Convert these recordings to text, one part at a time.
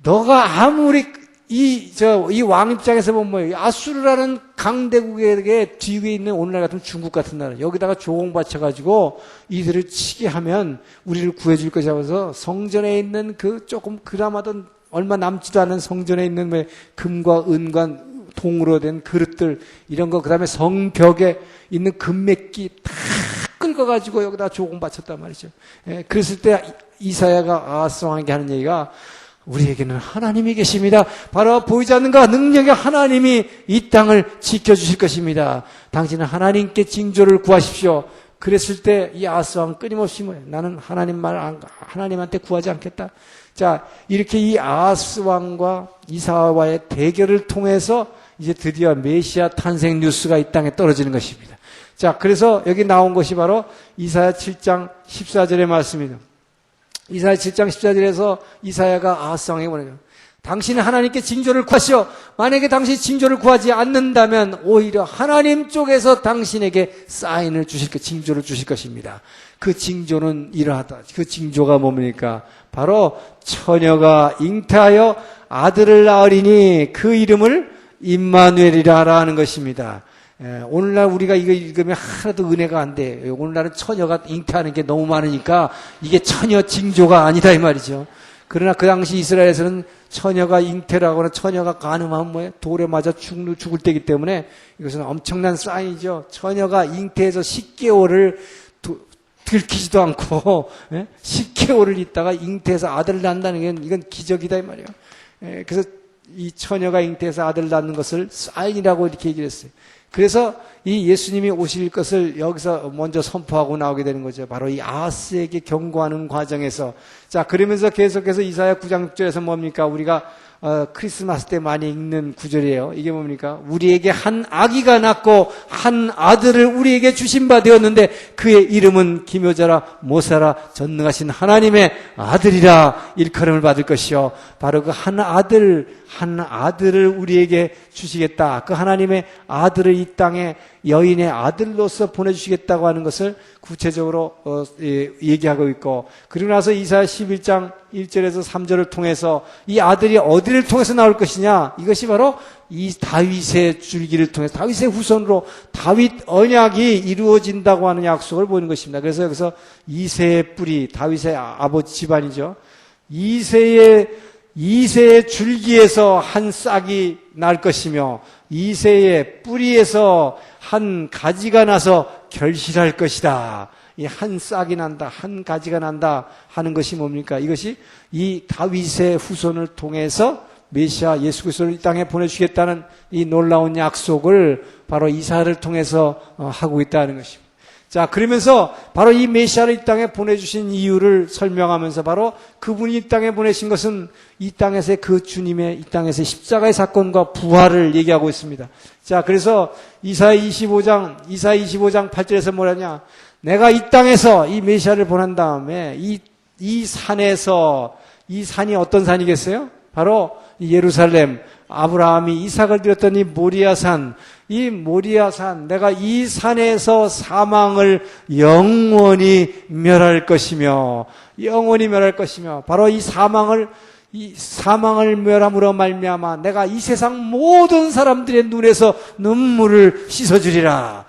너가 아무리 이 왕 입장에서 보면 뭐예요? 아수르라는 강대국에게 뒤에 있는 오늘날 같은 중국 같은 나라, 여기다가 조공 바쳐가지고 이들을 치게 하면 우리를 구해줄 것이라고 해서 성전에 있는 그 조금 그나마도 얼마 남지도 않은 성전에 있는 뭐 금과 은과 동으로 된 그릇들, 이런 거, 그 다음에 성벽에 있는 금맥기 다 긁어가지고 여기다 조공 바쳤단 말이죠. 예, 그랬을 때 이사야가 아하스 왕에게 하는 얘기가, 우리에게는 하나님이 계십니다. 바로 보이지 않는 가 능력의 하나님이 이 땅을 지켜주실 것입니다. 당신은 하나님께 징조를 구하십시오. 그랬을 때 이 아하스 왕은 끊임없이 뭐예요? 나는 하나님한테 구하지 않겠다. 자, 이렇게 이 아하스 왕과 이사야와의 대결을 통해서 이제 드디어 메시아 탄생 뉴스가 이 땅에 떨어지는 것입니다. 자, 그래서 여기 나온 것이 바로 이사야 7장 14절의 말씀입니다. 이사야 7장 14절에서 이사야가 아하스 왕에게 보내요. 당신은 하나님께 징조를 구하시오. 만약에 당신이 징조를 구하지 않는다면 오히려 하나님 쪽에서 당신에게 사인을 징조를 주실 것입니다. 그 징조는 이러하다. 그 징조가 뭡니까? 바로 처녀가 잉태하여 아들을 낳으리니 그 이름을 임마누엘이라 하는 것입니다. 오늘날 우리가 이거 읽으면 하나도 은혜가 안 돼. 오늘날은 처녀가 잉태하는 게 너무 많으니까 이게 처녀 징조가 아니다 이 말이죠. 그러나 그 당시 이스라엘에서는 처녀가 잉태를 하거나 처녀가 가늠하면 뭐예요? 돌에 맞아 죽을 때이기 때문에 이것은 엄청난 사인이죠. 처녀가 잉태해서 10개월을 들키지도 않고 10개월을 있다가 잉태해서 아들을 낳는다는 게 이건 기적이다 이 말이에요. 그래서 이 처녀가 잉태해서 아들을 낳는 것을 사인이라고 이렇게 얘기를 했어요. 그래서 이 예수님이 오실 것을 여기서 먼저 선포하고 나오게 되는 거죠. 바로 이 아하스에게 경고하는 과정에서. 자, 그러면서 계속해서 이사야 9장 6절에서 뭡니까? 우리가 크리스마스 때 많이 읽는 구절이에요. 이게 뭡니까? 우리에게 한 아기가 낳고 한 아들을 우리에게 주신 바 되었는데 그의 이름은 기묘자라 모사라 전능하신 하나님의 아들이라 일컬음을 받을 것이요. 바로 그 한 아들을 우리에게 주시겠다. 그 하나님의 아들을 이 땅에 여인의 아들로서 보내주시겠다고 하는 것을 구체적으로 얘기하고 있고, 그리고 나서 이사야 11장 1절에서 3절을 통해서 이 아들이 어디를 통해서 나올 것이냐, 이것이 바로 이 다윗의 줄기를 통해서 다윗의 후손으로 다윗 언약이 이루어진다고 하는 약속을 보이는 것입니다. 그래서 여기서 이새의 뿌리, 다윗의 아버지 집안이죠. 이새의 줄기에서 한 싹이 날 것이며 이새의 뿌리에서 한 가지가 나서 결실할 것이다. 이 한 싹이 난다, 한 가지가 난다 하는 것이 뭡니까? 이것이 이 다윗의 후손을 통해서 메시아 예수 그리스도를 이 땅에 보내주겠다는 이 놀라운 약속을 바로 이사야를 통해서 하고 있다는 것입니다. 자, 그러면서 바로 이 메시아를 이 땅에 보내주신 이유를 설명하면서 바로 그분이 이 땅에 보내신 것은 이 땅에서의 그 주님의 이 땅에서의 십자가의 사건과 부활을 얘기하고 있습니다. 자, 그래서 이사야 25장 8절에서 뭐라냐? 내가 이 땅에서 이 메시아를 보낸 다음에 이 산에서, 이 산이 어떤 산이겠어요? 바로 예루살렘, 아브라함이 이삭을 드렸던 이 모리아산, 내가 이 산에서 사망을 영원히 멸할 것이며, 바로 이 사망을 멸함으로 말미암아 내가 이 세상 모든 사람들의 눈에서 눈물을 씻어주리라.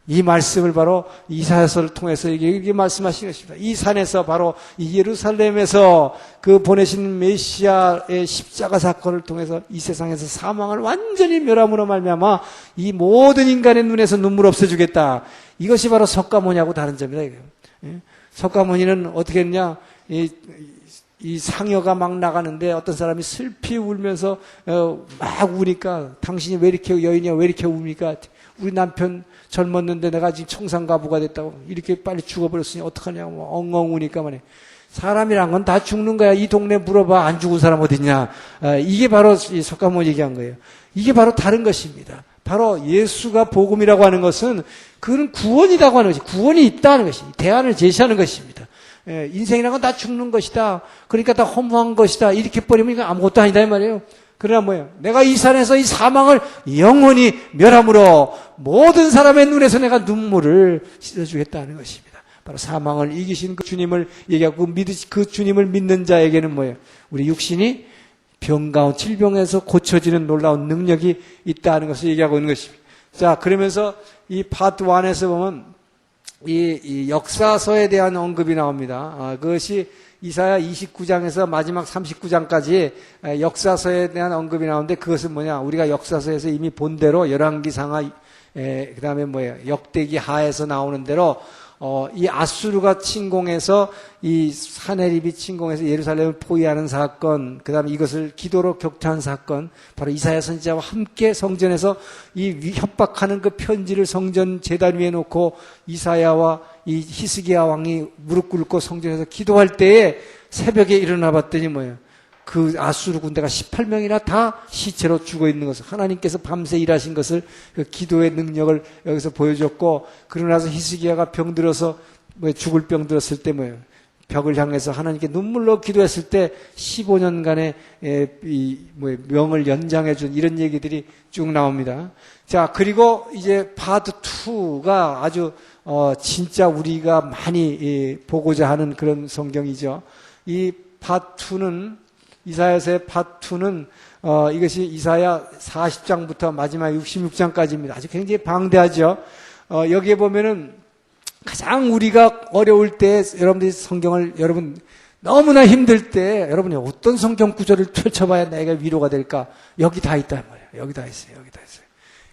이 말씀을 바로 이사야서를 통해서 이렇게 말씀하신 것입니다. 이 산에서, 바로 이 예루살렘에서 그 보내신 메시아의 십자가 사건을 통해서 이 세상에서 사망을 완전히 멸함으로 말미암아 이 모든 인간의 눈에서 눈물 없애주겠다. 이것이 바로 석가모니하고 다른 점이다. 석가모니는 어떻게 했냐? 이 상여가 막 나가는데 어떤 사람이 슬피 울면서 막 우니까, 당신이 왜 이렇게, 여인이야 왜 이렇게 웁니까? 우리 남편 젊었는데 내가 지금 청산가부가 됐다고, 이렇게 빨리 죽어버렸으니 어떡하냐고 엉엉 우니까 말이야. 사람이란 건 다 죽는 거야. 이 동네 물어봐. 안 죽은 사람 어딨냐. 이게 바로 석가모니 얘기한 거예요. 이게 바로 다른 것입니다. 바로 예수가 복음이라고 하는 것은 그건 구원이라고 하는 것이, 구원이 있다는 것이, 대안을 제시하는 것입니다. 인생이란 건 다 죽는 것이다. 그러니까 다 허무한 것이다. 이렇게 버리면 이건 아무것도 아니다 이 말이에요. 그러나 뭐예요? 내가 이 산에서 이 사망을 영원히 멸함으로 모든 사람의 눈에서 내가 눈물을 씻어주겠다는 것입니다. 바로 사망을 이기신 그 주님을 얘기하고 그 주님을 믿는 자에게는 뭐예요? 우리 육신이 병 가운 질병에서 고쳐지는 놀라운 능력이 있다는 것을 얘기하고 있는 것입니다. 자, 그러면서 이 파트 1에서 보면 이 역사서에 대한 언급이 나옵니다. 그것이 이사야 29장에서 마지막 39장까지 역사서에 대한 언급이 나오는데 그것은 뭐냐? 우리가 역사서에서 이미 본 대로 열왕기상하 그다음에 역대기 하에서 나오는 대로 이 아수르가 침공해서 이 사네립이 침공해서 예루살렘을 포위하는 사건, 그다음에 이것을 기도로 격퇴한 사건, 바로 이사야 선지자와 함께 성전에서 이 협박하는 그 편지를 성전 제단 위에 놓고 이사야와 이 히스기야 왕이 무릎 꿇고 성전에서 기도할 때에 새벽에 일어나 봤더니 뭐예요? 그 아수르 군대가 18명이나 다 시체로 죽어 있는 것을 하나님께서 밤새 일하신 것을 그 기도의 능력을 여기서 보여줬고, 그러고 나서 히스기야가 병들어서 죽을 병 들었을 때 벽을 향해서 하나님께 눈물로 기도했을 때 15년간의 명을 연장해 준 이런 얘기들이 쭉 나옵니다. 자, 그리고 이제 파트 2가 아주 진짜 우리가 많이 보고자 하는 그런 성경이죠. 이 파트 2는 이사야서의 파트 2는 이것이 이사야 40장부터 마지막 66장까지입니다. 아주 굉장히 방대하죠. 여기에 보면은 가장 우리가 어려울 때 여러분들이 성경을 여러분 너무나 힘들 때 여러분이 어떤 성경 구절을 펼쳐봐야 내가 위로가 될까? 여기 다 있단 말이에요. 여기 다 있어요. 여기 다 있어요.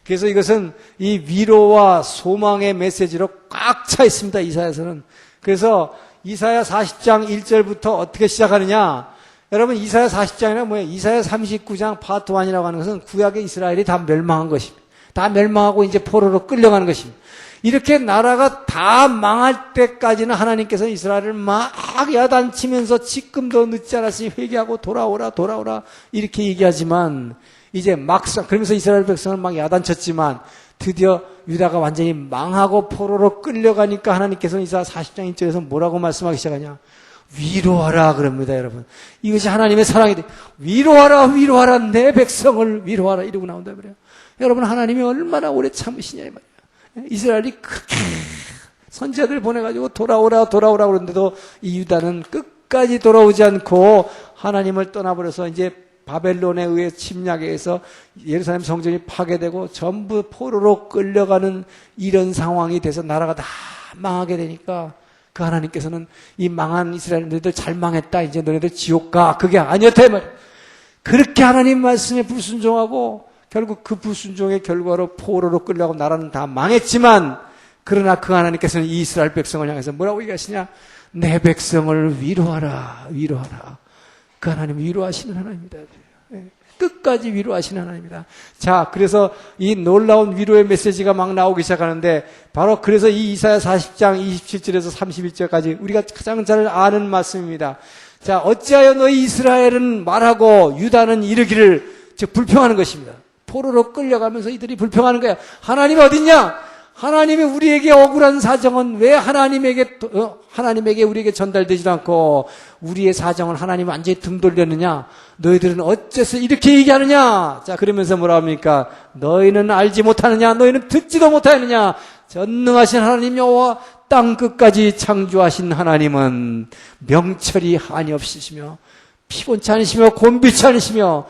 그래서 이것은 이 위로와 소망의 메시지로 꽉 차 있습니다. 이사야서는. 그래서 이사야 40장 1절부터 어떻게 시작하느냐? 여러분 이사야 40장이나 뭐예요? 이사야 39장 파트 1이라고 하는 것은 구약의 이스라엘이 다 멸망한 것입니다. 다 멸망하고 이제 포로로 끌려가는 것입니다. 이렇게 나라가 다 망할 때까지는 하나님께서 이스라엘을 막 야단치면서 지금도 늦지 않았으니 회개하고 돌아오라 이렇게 얘기하지만 이제 막상 그러면서 이스라엘 백성은 막 야단쳤지만 드디어 유다가 완전히 망하고 포로로 끌려가니까 하나님께서는 이사야 40장 1절에서 뭐라고 말씀하기 시작하냐? 위로하라 그럽니다, 여러분. 이것이 하나님의 사랑이 돼. 위로하라 내 백성을 위로하라 이러고 나온다 그래요. 여러분 하나님이 얼마나 오래 참으시냐 이 말이에요. 이스라엘이 그렇게 선지자들 보내가지고 돌아오라 그러는데도 이 유다는 끝까지 돌아오지 않고 하나님을 떠나버려서 이제 바벨론에 의해 침략에 의해서 예루살렘 성전이 파괴되고 전부 포로로 끌려가는 이런 상황이 돼서 나라가 다 망하게 되니까 그 하나님께서는 이 망한 이스라엘 너희들 잘 망했다. 이제 너희들 지옥 가. 그게 아니었다. 그렇게 하나님 말씀에 불순종하고 결국 그 불순종의 결과로 포로로 끌려가고 나라는 다 망했지만 그러나 그 하나님께서는 이 이스라엘 백성을 향해서 뭐라고 얘기하시냐? 내 백성을 위로하라. 그 하나님 위로하시는 하나님입니다. 끝까지 위로하시는 하나님입니다. 자, 그래서 이 놀라운 위로의 메시지가 막 나오기 시작하는데 바로 그래서 이 이사야 40장 27절에서 31절까지 우리가 가장 잘 아는 말씀입니다. 자, 어찌하여 너희 이스라엘은 말하고 유다는 이르기를, 즉 불평하는 것입니다. 포로로 끌려가면서 이들이 불평하는 거야. 하나님이 어딨냐? 하나님이 우리에게 억울한 사정은 왜 하나님에게 우리에게 전달되지도 않고 우리의 사정을 하나님 완전히 등 돌렸느냐? 너희들은 어째서 이렇게 얘기하느냐? 자, 그러면서 뭐라 합니까? 너희는 알지 못하느냐? 너희는 듣지도 못하느냐? 전능하신 하나님 여호와 땅 끝까지 창조하신 하나님은 명철이 한이 없으시며 피곤치 않으시며 곤비치 않으시며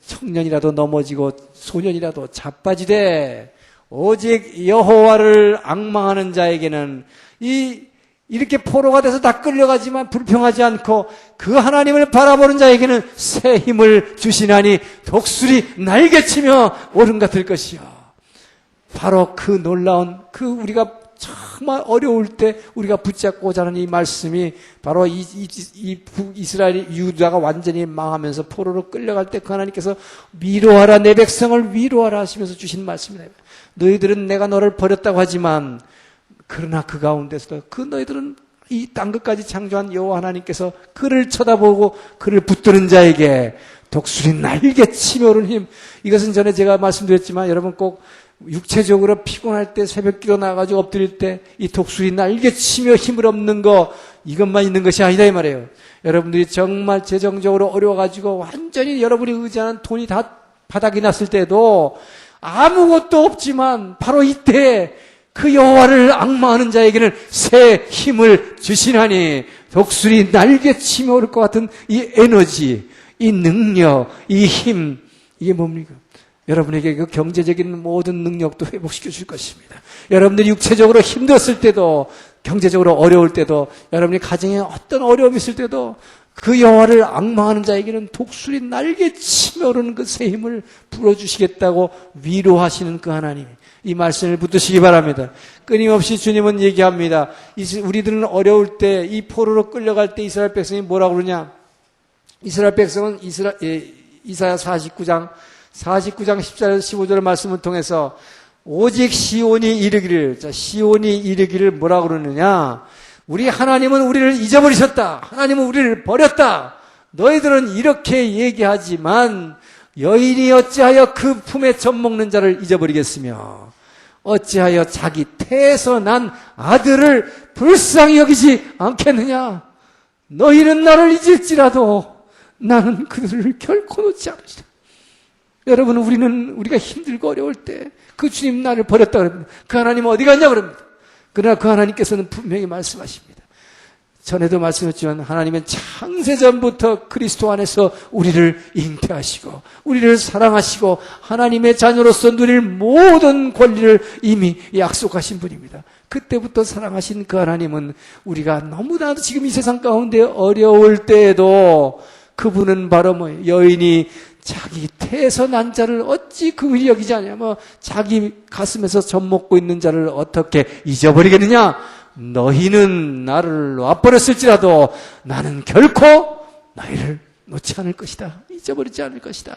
청년이라도 넘어지고 소년이라도 자빠지되 오직 여호와를 앙망하는 자에게는 이렇게 포로가 돼서 다 끌려가지만 불평하지 않고 그 하나님을 바라보는 자에게는 새 힘을 주시나니 독수리 날개치며 오름 같을 것이요. 바로 그 놀라운 우리가 정말 어려울 때 우리가 붙잡고자 하는 이 말씀이 바로 이스라엘이 유다가 완전히 망하면서 포로로 끌려갈 때 그 하나님께서 위로하라 내 백성을 위로하라 하시면서 주신 말씀입니다. 너희들은 내가 너를 버렸다고 하지만 그러나 그 가운데서도 너희들은 이 땅 끝까지 창조한 여호와 하나님께서 그를 쳐다보고 그를 붙드는 자에게 독수리 날개치며 오르는 힘. 이것은 전에 제가 말씀드렸지만 여러분 꼭 육체적으로 피곤할 때 새벽기도 나가지고 엎드릴 때 이 독수리 날개치며 힘을 얻는 거 이것만 있는 것이 아니다 이 말이에요. 여러분들이 정말 재정적으로 어려워가지고 완전히 여러분이 의지하는 돈이 다 바닥이 났을 때도 아무것도 없지만 바로 이때 그 여호와를 앙망하는 자에게는 새 힘을 주시나니 독수리 날개치며 오를 것 같은 이 에너지, 이 능력, 이 힘, 이게 뭡니까? 여러분에게 그 경제적인 모든 능력도 회복시켜 줄 것입니다. 여러분들이 육체적으로 힘들었을 때도, 경제적으로 어려울 때도, 여러분이 가정에 어떤 어려움이 있을 때도 그 여호와를 앙망하는 자에게는 독수리 날개 치며 오르는 그 새 힘을 불어주시겠다고 위로하시는 그 하나님, 이 말씀을 붙드시기 바랍니다. 끊임없이 주님은 얘기합니다. 우리들은 어려울 때, 이 포로로 끌려갈 때 이스라엘 백성이 뭐라고 그러냐? 이스라엘 백성은 이사야 49장 14절 15절의 말씀을 통해서 오직 시온이 이르기를, 시온이 이르기를 뭐라고 그러느냐? 우리 하나님은 우리를 잊어버리셨다. 하나님은 우리를 버렸다. 너희들은 이렇게 얘기하지만 여인이 어찌하여 그 품에 젖먹는 자를 잊어버리겠으며 어찌하여 자기 태에서 난 아들을 불쌍히 여기지 않겠느냐? 너희는 나를 잊을지라도 나는 그들을 결코 놓지 않으시라. 여러분, 우리가 힘들고 어려울 때 그 주님 나를 버렸다 그럽니다. 그 하나님은 어디 갔냐 그럽니다. 그러나 그 하나님께서는 분명히 말씀하십니다. 전에도 말씀했지만 하나님은 창세전부터 그리스도 안에서 우리를 잉태하시고 우리를 사랑하시고 하나님의 자녀로서 누릴 모든 권리를 이미 약속하신 분입니다. 그때부터 사랑하신 그 하나님은 우리가 너무나도 지금 이 세상 가운데 어려울 때에도 그분은 바로 여인이 자기 태에서 난 자를 어찌 긍휼히 여기지 않냐, 자기 가슴에서 젖먹고 있는 자를 어떻게 잊어버리겠느냐? 너희는 나를 놔버렸을지라도 나는 결코 너희를 놓지 않을 것이다. 잊어버리지 않을 것이다.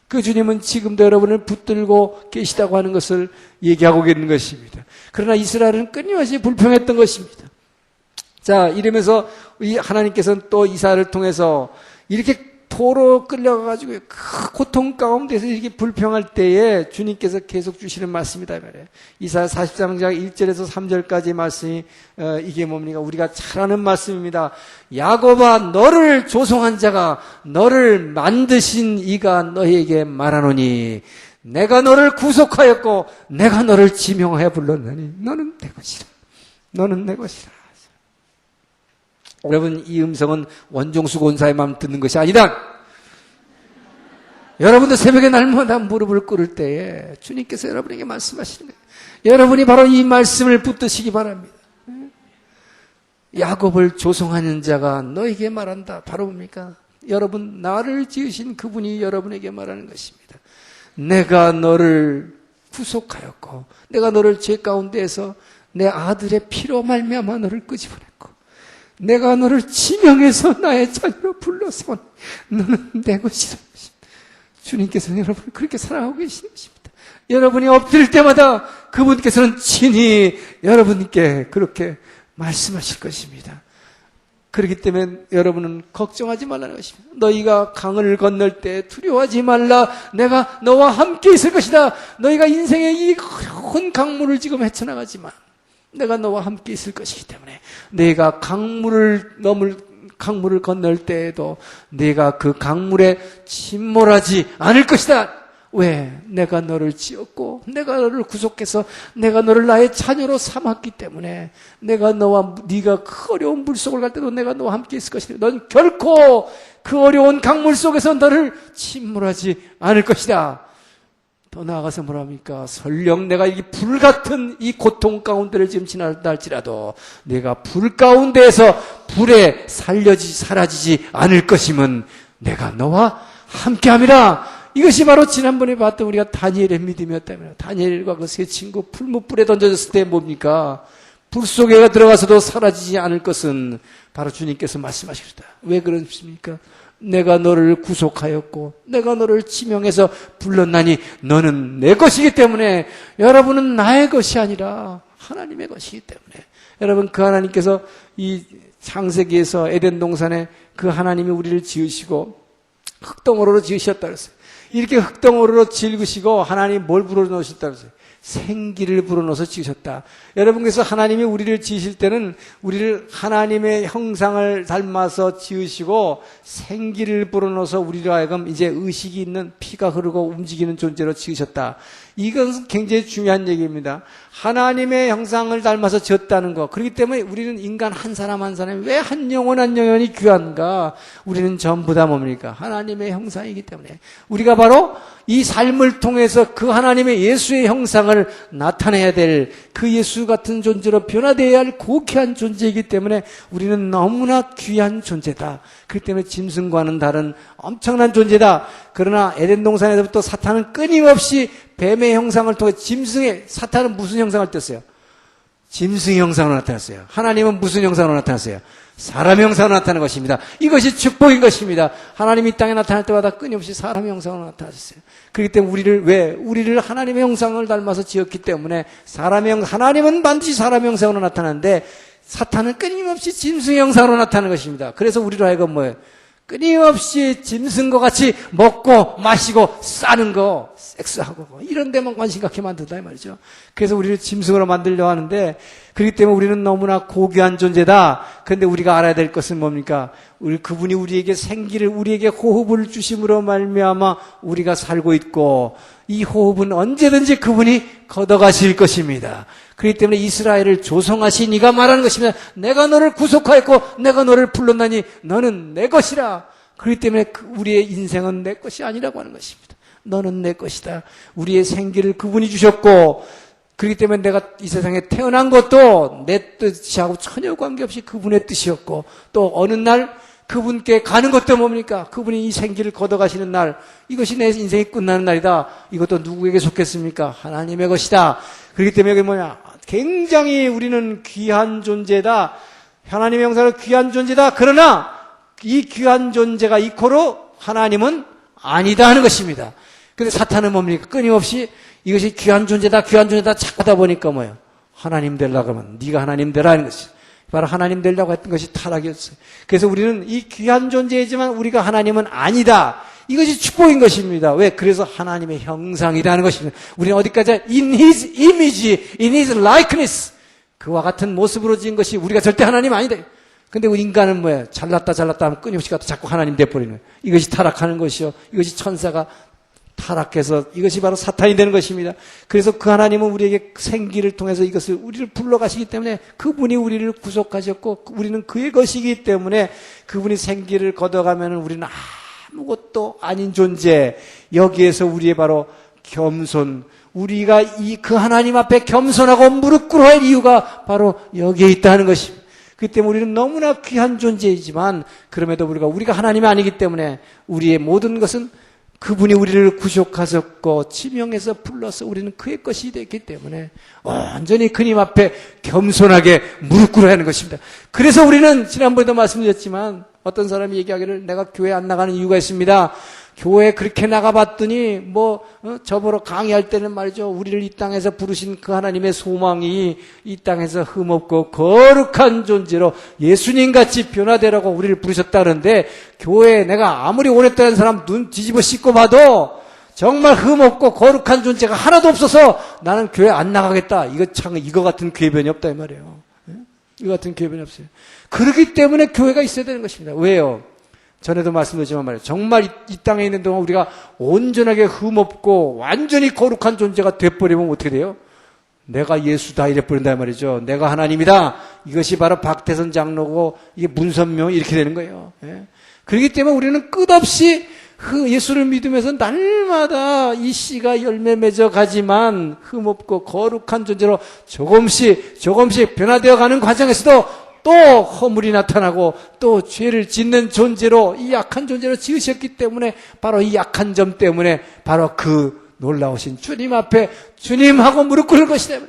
그 주님은 지금도 여러분을 붙들고 계시다고 하는 것을 얘기하고 계는 것입니다. 그러나 이스라엘은 끊임없이 불평했던 것입니다. 자, 이러면서 이 하나님께서는 또 이사야를 통해서 이렇게 포로 끌려가가지고 그 고통 가운데서 이렇게 불평할 때에 주님께서 계속 주시는 말씀이다 말이에요. 이사야 43장 1절에서 3절까지 말씀이 이게 뭡니까? 우리가 잘 아는 말씀입니다. 야곱아, 너를 조성한 자가, 너를 만드신 이가 너희에게 말하노니 내가 너를 구속하였고 내가 너를 지명하여 불렀느니 너는 내 것이라. 너는 내 것이라. 여러분, 이 음성은 원종수 권사에만 듣는 것이 아니다. 여러분도 새벽에 날마다 무릎을 꿇을 때에 주님께서 여러분에게 말씀하시는 거예요. 여러분이 바로 이 말씀을 붙드시기 바랍니다. 야곱을 조성하는 자가 너에게 말한다. 바로 뭡니까? 여러분, 나를 지으신 그분이 여러분에게 말하는 것입니다. 내가 너를 구속하였고 내가 너를 죄 가운데에서 내 아들의 피로 말미암아 너를 끄집어냈고 내가 너를 지명해서 나의 자녀로 불러서 너는 내 것이다. 주님께서는 여러분을 그렇게 사랑하고 계시는 것입니다. 여러분이 엎드릴 때마다 그분께서는 친히 여러분께 그렇게 말씀하실 것입니다. 그렇기 때문에 여러분은 걱정하지 말라는 것입니다. 너희가 강을 건널 때 두려워하지 말라. 내가 너와 함께 있을 것이다. 너희가 인생의 이 큰 강물을 지금 헤쳐나가지만 내가 너와 함께 있을 것이기 때문에 내가 강물을 건널 때에도 내가 그 강물에 침몰하지 않을 것이다. 왜? 내가 너를 지었고 내가 너를 구속해서 내가 너를 나의 자녀로 삼았기 때문에 내가 네가 그 어려운 물 속을 갈 때도 내가 너와 함께 있을 것이다. 넌 결코 그 어려운 강물 속에서 너를 침몰하지 않을 것이다. 더 나아가서 뭐랍니까? 설령 내가 이 불같은 이 고통 가운데를 지금 지나다 할지라도 내가 불 가운데에서 불에 사라지지 않을 것임은 내가 너와 함께함이라. 이것이 바로 지난번에 봤던 우리가 다니엘의 믿음이었다면 다니엘과 그 세 친구 풀무불에 던져졌을 때 뭡니까? 불 속에 들어가서도 사라지지 않을 것은 바로 주님께서 말씀하시겠다. 왜 그렇습니까? 내가 너를 구속하였고 내가 너를 지명해서 불렀나니 너는 내 것이기 때문에 여러분은 나의 것이 아니라 하나님의 것이기 때문에 여러분, 그 하나님께서 이 창세기에서 에덴 동산에 그 하나님이 우리를 지으시고 흙덩어리로 지으셨다 그랬어요. 이렇게 흙덩어리로 지으시고 하나님 뭘 불어넣으셨다 그랬어요? 생기를 불어넣어서 지으셨다. 여러분께서 하나님이 우리를 지으실 때는 우리를 하나님의 형상을 닮아서 지으시고 생기를 불어넣어서 우리로 하여금 이제 의식이 있는 피가 흐르고 움직이는 존재로 지으셨다. 이건 굉장히 중요한 얘기입니다. 하나님의 형상을 닮아서 지었다는 것. 그렇기 때문에 우리는 인간 한 사람 한 사람이 왜 한 영혼 한 영혼이 귀한가? 우리는 전부 다 뭡니까? 하나님의 형상이기 때문에 우리가 바로 이 삶을 통해서 그 하나님의 예수의 형상을 나타내야 될 그 예수 같은 존재로 변화되어야 할 고귀한 존재이기 때문에 우리는 너무나 귀한 존재다. 그렇기 때문에 짐승과는 다른 엄청난 존재다. 그러나 에덴 동산에서부터 사탄은 끊임없이 뱀의 형상을 통해 사탄은 무슨 형상을 떴어요? 짐승의 형상으로 나타났어요. 하나님은 무슨 형상으로 나타났어요? 사람의 형상으로 나타나는 것입니다. 이것이 축복인 것입니다. 하나님이 이 땅에 나타날 때마다 끊임없이 사람의 형상으로 나타나셨어요. 그렇기 때문에 우리를 하나님의 형상을 닮아서 지었기 때문에 하나님은 반드시 사람의 형상으로 나타나는데 사탄은 끊임없이 짐승의 형상으로 나타나는 것입니다. 그래서 우리로 하여금 뭐예요? 끊임없이 짐승과 같이 먹고 마시고 싸는 거, 섹스하고 이런 데만 관심 갖게 만든다 이 말이죠. 그래서 우리를 짐승으로 만들려고 하는데 그렇기 때문에 우리는 너무나 고귀한 존재다. 그런데 우리가 알아야 될 것은 뭡니까? 그분이 우리에게 생기를, 우리에게 호흡을 주심으로 말미암아 우리가 살고 있고 이 호흡은 언제든지 그분이 걷어가실 것입니다. 그렇기 때문에 이스라엘을 조성하신 이가 말하는 것입니다. 내가 너를 구속하였고 내가 너를 불렀나니 너는 내 것이라. 그렇기 때문에 우리의 인생은 내 것이 아니라고 하는 것입니다. 너는 내 것이다. 우리의 생기를 그분이 주셨고 그렇기 때문에 내가 이 세상에 태어난 것도 내 뜻하고 전혀 관계없이 그분의 뜻이었고 또 어느 날 그분께 가는 것도 뭡니까? 그분이 이 생기를 걷어가시는 날, 이것이 내 인생이 끝나는 날이다. 이것도 누구에게 속했습니까? 하나님의 것이다. 그렇기 때문에 이게 뭐냐? 굉장히 우리는 귀한 존재다. 하나님의 형상으로 귀한 존재다. 그러나 이 귀한 존재가 이코로 하나님은 아니다 하는 것입니다. 근데 사탄은 뭡니까? 끊임없이 이것이 귀한 존재다, 귀한 존재다 자꾸 하다 보니까 뭐예요? 하나님 되려고 하면 네가 하나님 되라 하는 것이죠. 바로 하나님 되려고 했던 것이 타락이었어요. 그래서 우리는 이 귀한 존재이지만 우리가 하나님은 아니다. 이것이 축복인 것입니다. 왜? 그래서 하나님의 형상이라는 것입니다. 우리는 어디까지 in His image, in His likeness 그와 같은 모습으로 지은 것이 우리가 절대 하나님 아니다. 근데 우리 인간은 뭐예요? 잘났다 하면 끊임없이 가도 자꾸 하나님 돼버리는 거예요. 이것이 타락하는 것이요. 이것이 천사가 타락해서 이것이 바로 사탄이 되는 것입니다. 그래서 그 하나님은 우리에게 생기를 통해서 이것을 우리를 불러가시기 때문에 그분이 우리를 구속하셨고 우리는 그의 것이기 때문에 그분이 생기를 걷어가면 우리는 아무것도 아닌 존재. 여기에서 우리의 바로 겸손, 우리가 그 하나님 앞에 겸손하고 무릎 꿇어야 할 이유가 바로 여기에 있다는 것입니다. 그렇기 때문에 우리는 너무나 귀한 존재이지만 그럼에도 우리가 하나님이 아니기 때문에 우리의 모든 것은 그분이 우리를 구속하셨고 지명해서 불러서 우리는 그의 것이 됐기 때문에 완전히 그님 앞에 겸손하게 무릎 꿇어야 하는 것입니다. 그래서 우리는 지난번에도 말씀드렸지만 어떤 사람이 얘기하기를 내가 교회 안 나가는 이유가 있습니다. 교회 그렇게 나가봤더니 저보러 강의할 때는 말이죠. 우리를 이 땅에서 부르신 그 하나님의 소망이 이 땅에서 흠없고 거룩한 존재로 예수님같이 변화되라고 우리를 부르셨다는데 교회에 내가 아무리 오랫동안 사람 눈 뒤집어 씻고 봐도 정말 흠없고 거룩한 존재가 하나도 없어서 나는 교회 안 나가겠다. 이거 같은 궤변이 없다 이 말이에요. 이거 같은 궤변이 없어요. 그렇기 때문에 교회가 있어야 되는 것입니다. 왜요? 전에도 말씀드렸지만 말이에요. 정말 이 땅에 있는 동안 우리가 온전하게 흠없고 완전히 거룩한 존재가 돼버리면 어떻게 돼요? 내가 예수다 이래버린다 말이죠. 내가 하나님이다. 이것이 바로 박태선 장로고 이게 문선명 이렇게 되는 거예요. 예? 그렇기 때문에 우리는 끝없이 예수를 믿으면서 날마다 이 씨가 열매 맺어 가지만 흠없고 거룩한 존재로 조금씩 변화되어 가는 과정에서도 또 허물이 나타나고 또 죄를 짓는 존재로 이 약한 존재로 지으셨기 때문에 바로 이 약한 점 때문에 바로 그 놀라우신 주님 앞에 주님하고 무릎 꿇을 것이다.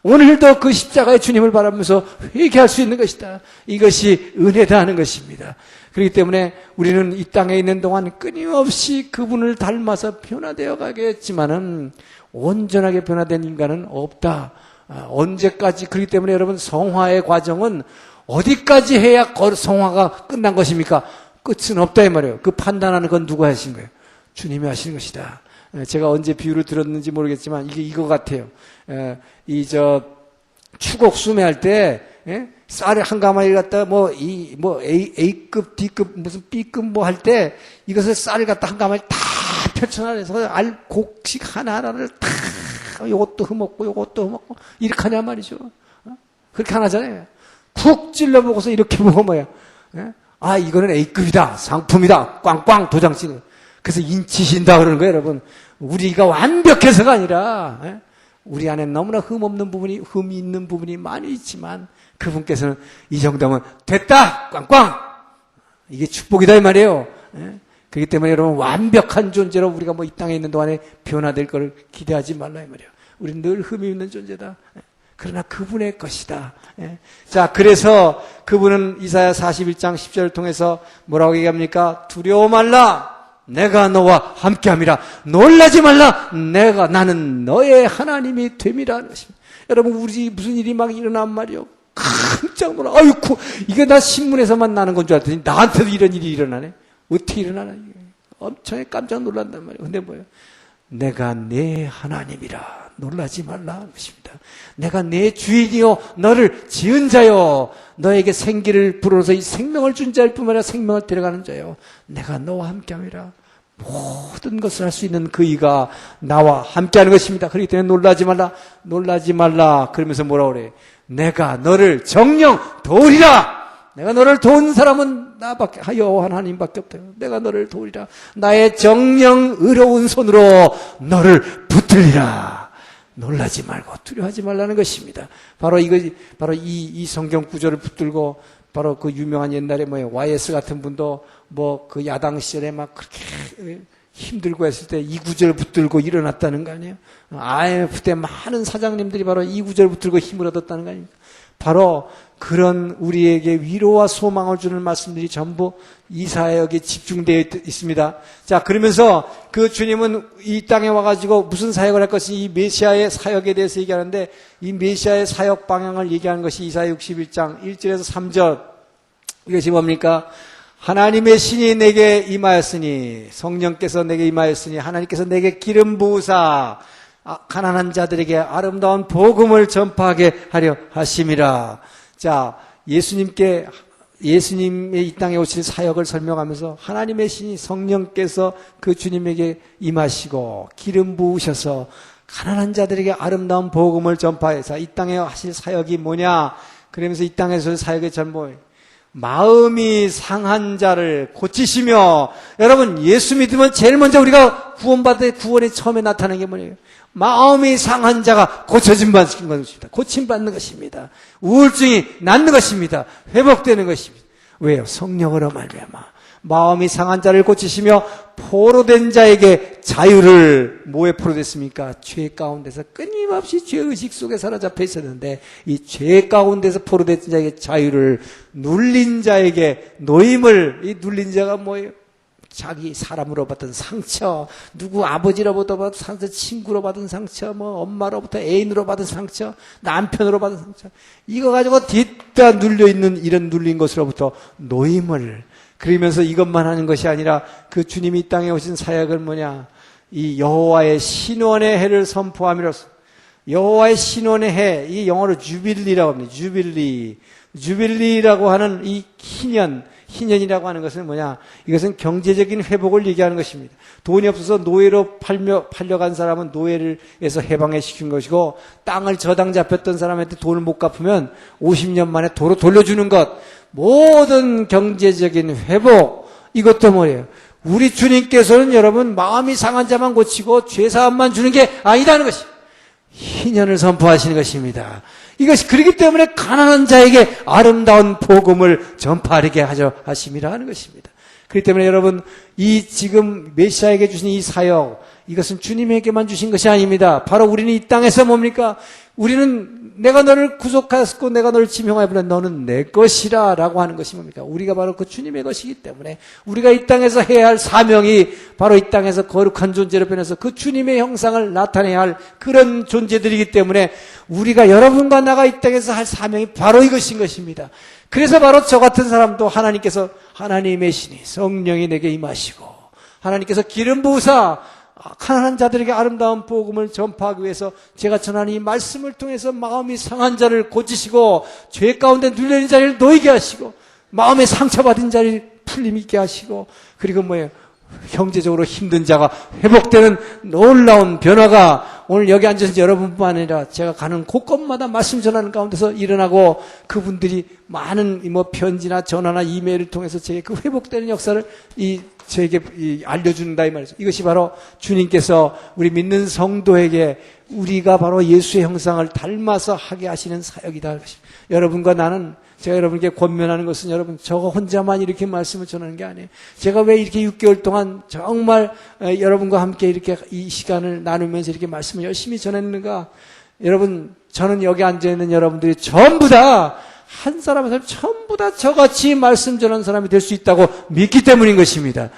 오늘도 그 십자가의 주님을 바라보면서 회개할 수 있는 것이다. 이것이 은혜다 하는 것입니다. 그렇기 때문에 우리는 이 땅에 있는 동안 끊임없이 그분을 닮아서 변화되어 가겠지만은 온전하게 변화된 인간은 없다. 언제까지? 그렇기 때문에 여러분 성화의 과정은 어디까지 해야 성화가 끝난 것입니까? 끝은 없다 이 말이에요. 그 판단하는 건 누가 하신 거예요? 주님이 하시는 것이다. 제가 언제 비유를 들었는지 모르겠지만 이게 이거 같아요. 추곡 수매할 때 쌀 한 가마니를 갖다 A급, D급, 무슨 B급 뭐 할 때 이것을 쌀을 갖다 한 가마니 다 펼쳐놔서 곡식 하나하나를 다 요것도 흠없고 요것도 흠없고 이렇게 하냐 말이죠. 그렇게 안 하잖아요. 쿡 찔러보고서 이렇게 보면 뭐야. 이거는 A급이다. 상품이다. 꽝꽝 도장 찍어. 그래서 인치신다 그러는 거예요, 여러분. 우리가 완벽해서가 아니라, 우리 안에 너무나 흠이 있는 부분이 많이 있지만, 그분께서는 이 정도면 됐다! 꽝꽝! 이게 축복이다, 이 말이에요. 그렇기 때문에 여러분, 완벽한 존재로 우리가 이 땅에 있는 동안에 변화될 걸 기대하지 말라, 이 말이에요. 우리는 늘 흠이 있는 존재다. 그러나 그분의 것이다. 자, 그래서 그분은 이사야 41장 10절을 통해서 뭐라고 얘기합니까? 두려워 말라. 내가 너와 함께함이라. 놀라지 말라. 나는 너의 하나님이 됨이라 하는 것입니다. 여러분, 우리 무슨 일이 막 일어난 말이요. 깜짝 놀라. 아이고, 이게 나 신문에서만 나는 건 줄 알았더니 나한테도 이런 일이 일어나네. 어떻게 일어나나? 엄청 깜짝 놀란단 말이에요. 근데 뭐예요? 내가 내 하나님이라. 놀라지 말라 하는 것입니다. 내가 내 주인이요 너를 지은 자요 너에게 생기를 불어서 이 생명을 준 자일 뿐만 아니라 생명을 데려가는 자요 내가 너와 함께함이라. 모든 것을 할 수 있는 그 이가 나와 함께하는 것입니다. 그렇기 때문에 놀라지 말라 그러면서 뭐라고 그래? 내가 너를 정령 도우리라. 내가 너를 도운 사람은 나밖에 여호와 하나님밖에 없다. 내가 너를 도우리라. 나의 정령 의로운 손으로 너를 붙들리라. 놀라지 말고 두려워하지 말라는 것입니다. 바로 이 성경 구절을 붙들고 바로 그 유명한 옛날에 YS 같은 분도 그 야당 시절에 막 그렇게 힘들고 했을 때 이 구절을 붙들고 일어났다는 거 아니에요? IMF 때 많은 사장님들이 바로 이 구절을 붙들고 힘을 얻었다는 거 아닙니까? 바로 그런 우리에게 위로와 소망을 주는 말씀들이 전부 이사야에 집중되어 있습니다. 자, 그러면서 그 주님은 이 땅에 와가지고 무슨 사역을 할 것이 이 메시아의 사역에 대해서 얘기하는데 이 메시아의 사역 방향을 얘기하는 것이 이사야 61장 1절에서 3절. 이것이 뭡니까? 하나님의 신이 내게 임하였으니 성령께서 내게 임하였으니 하나님께서 내게 기름 부으사 가난한 자들에게 아름다운 복음을 전파하게 하려 하심이라. 자, 예수님의 이 땅에 오실 사역을 설명하면서 하나님의 신이 성령께서 그 주님에게 임하시고 기름 부으셔서 가난한 자들에게 아름다운 복음을 전파해서 이 땅에 하실 사역이 뭐냐? 그러면서 이 땅에서 사역의 전부 마음이 상한 자를 고치시며 여러분 예수 믿으면 제일 먼저 우리가 구원이 처음에 나타나는 게 뭐예요? 마음이 상한 자가 고쳐짐받는 것입니다. 고침받는 것입니다. 우울증이 낫는 것입니다. 회복되는 것입니다. 왜요? 성령으로 말미암아 마음이 상한 자를 고치시며 포로된 자에게 자유를 뭐에 포로됐습니까? 죄 가운데서 끊임없이 죄의식 속에 사로잡혀 있었는데 이 죄 가운데서 포로된 자에게 자유를 눌린 자에게 노임을 이 눌린 자가 뭐예요? 자기 사람으로 받은 상처, 누구 아버지로부터 받은 상처, 친구로 받은 상처, 엄마로부터 애인으로 받은 상처, 남편으로 받은 상처. 이거 가지고 뒤따 눌려있는 이런 눌린 것으로부터 노임을, 그러면서 이것만 하는 것이 아니라 그 주님이 이 땅에 오신 사역은 뭐냐? 이 여호와의 신원의 해를 선포함이로써 여호와의 신원의 해, 이 영어로 주빌리라고 합니다. 주빌리라고 하는 이 희년이라고 하는 것은 뭐냐? 이것은 경제적인 회복을 얘기하는 것입니다. 돈이 없어서 노예로 팔려간 사람은 노예에서 해방시킨 것이고 땅을 저당 잡혔던 사람한테 돈을 못 갚으면 50년 만에 도로 돌려주는 것. 모든 경제적인 회복, 이것도 뭐예요? 우리 주님께서는 여러분 마음이 상한 자만 고치고 죄사함만 주는 게 아니다는 것이 희년을 선포하시는 것입니다. 이것이 그렇기 때문에 가난한 자에게 아름다운 복음을 전파하게 하려 하심이라 하는 것입니다. 그렇기 때문에 여러분 이 지금 메시아에게 주신 이 사역, 이것은 주님에게만 주신 것이 아닙니다. 바로 우리는 이 땅에서 뭡니까? 우리는 내가 너를 구속하였고 내가 너를 지명하였으나 너는 내 것이라 라고 하는 것이 뭡니까? 우리가 바로 그 주님의 것이기 때문에 우리가 이 땅에서 해야 할 사명이 바로 이 땅에서 거룩한 존재로 변해서 그 주님의 형상을 나타내야 할 그런 존재들이기 때문에 우리가 여러분과 나가 이 땅에서 할 사명이 바로 이것인 것입니다. 그래서 바로 저 같은 사람도 하나님께서 하나님의 신이 성령이 내게 임하시고 하나님께서 기름 부으사 가난한 자들에게 아름다운 복음을 전파하기 위해서 제가 전하는 이 말씀을 통해서 마음이 상한 자를 고치시고 죄 가운데 눌려있는 자를 놓이게 하시고 마음에 상처받은 자를 풀림 있게 하시고 그리고 뭐예요? 형제적으로 힘든 자가 회복되는 놀라운 변화가 오늘 여기 앉아서 여러분뿐만 아니라 제가 가는 곳곳마다 말씀 전하는 가운데서 일어나고 그분들이 많은 뭐 편지나 전화나 이메일을 통해서 제게 그 회복되는 역사를 저에게 알려준다 이 말이죠. 이것이 바로 주님께서 우리 믿는 성도에게 우리가 바로 예수의 형상을 닮아서 하게 하시는 사역이다. 여러분과 나는 제가 여러분께 권면하는 것은 여러분 저거 혼자만 이렇게 말씀을 전하는 게 아니에요. 제가 왜 이렇게 6개월 동안 정말 여러분과 함께 이렇게 이 시간을 나누면서 이렇게 말씀을 열심히 전했는가. 여러분 저는 여기 앉아있는 여러분들이 전부 다 한 사람 한 사람 전부 다 저같이 말씀 전하는 사람이 될 수 있다고 믿기 때문인 것입니다.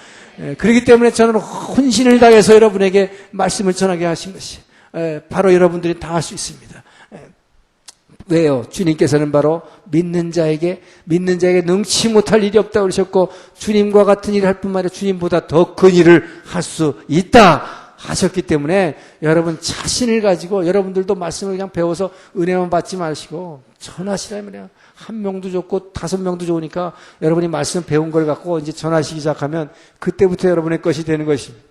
그렇기 때문에 저는 혼신을 다해서 여러분에게 말씀을 전하게 하신 것이 바로 여러분들이 다 할 수 있습니다. 왜요? 주님께서는 바로 믿는 자에게 능치 못할 일이 없다고 그러셨고 주님과 같은 일을 할 뿐만 아니라 주님보다 더 큰 일을 할 수 있다 하셨기 때문에 여러분 자신을 가지고 여러분들도 말씀을 그냥 배워서 은혜만 받지 마시고 전하시라 말이야. 한 명도 좋고 5명도 좋으니까 여러분이 말씀 배운 걸 갖고 이제 전하시기 시작하면 그때부터 여러분의 것이 되는 것입니다.